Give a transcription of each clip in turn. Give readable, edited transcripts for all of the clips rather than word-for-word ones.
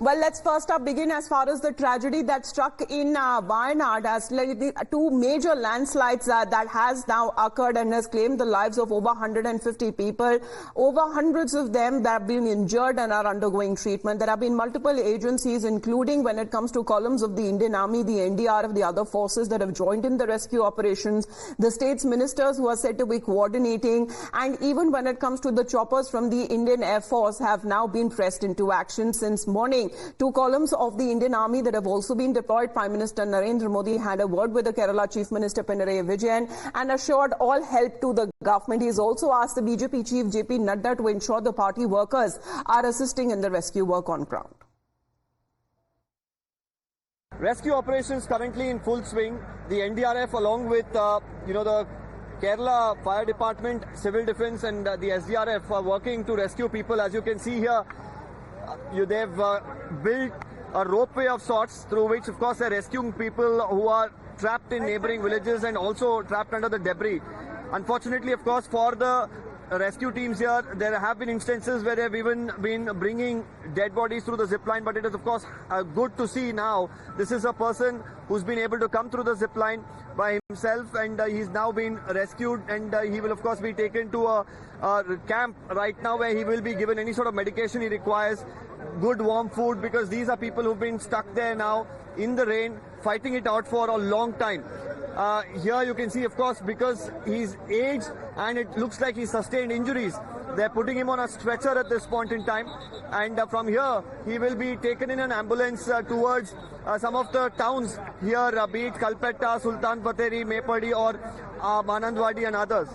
Well, let's first up begin as far as the tragedy that struck in Wayanad as the two major landslides that has now occurred and has claimed the lives of over 150 people. Over hundreds of them that have been injured and are undergoing treatment. There have been multiple agencies, including when it comes to columns of the Indian Army, the NDRF, the other forces that have joined in the rescue operations, the state's ministers who are said to be coordinating, and even when it comes to the choppers from the Indian Air Force have now been pressed into action since morning. Two columns of the Indian Army that have also been deployed. Prime Minister Narendra Modi had a word with the Kerala Chief Minister Pinarayi Vijayan and assured all help to the government. He has also asked the BJP Chief JP Nadda to ensure the party workers are assisting in the rescue work on ground. Rescue operations currently in full swing. The NDRF along with the Kerala Fire Department, Civil Defence and the SDRF are working to rescue people. As you can see here, they've built a ropeway of sorts through which, of course, they're rescuing people who are trapped in neighboring villages and also trapped under the debris. Unfortunately, of course, for the rescue teams here, there have been instances where they've even been bringing dead bodies through the zip line, but it is, of course, good to see now. This is a person who's been able to come through the zip line by himself, and he's now been rescued, and he will, of course, be taken to a camp right now where he will be given any sort of medication he requires, good warm food, because these are people who've been stuck there now in the rain, fighting it out for a long time. Here you can see, of course, because he's aged and it looks like he's sustained injuries, they're putting him on a stretcher at this point in time, and from here he will be taken in an ambulance towards some of the towns here, be it Kalpetta, Sultan Pateri, Mepadi or Manandwadi and others.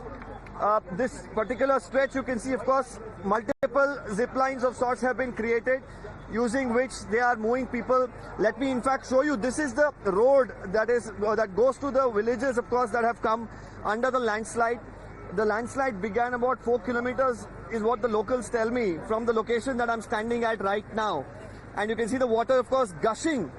This particular stretch, you can see, of course, multiple zip lines of sorts have been created, using which they are moving people. Let me in fact show you. This is the road that goes to the villages, of course, that have come under the landslide. The landslide began about 4 kilometers is what the locals tell me from the location that I'm standing at right now. And you can see the water, of course, gushing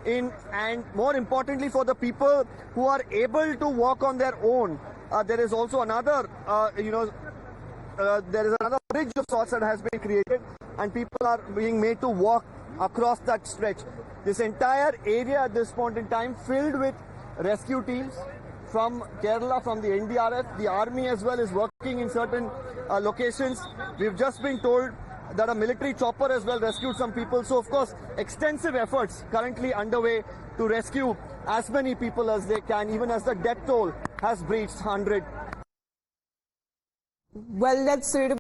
in, and more importantly for the people who are able to walk on their own. There is also another, there is another bridge of sorts that has been created, and people are being made to walk across that stretch. This entire area at this point in time filled with rescue teams from Kerala, from the NDRF. The army as well is working in certain locations. We've just been told that a military chopper as well rescued some people. So, of course, extensive efforts currently underway to rescue as many people as they can, even as the death toll has breached 100. Well, let's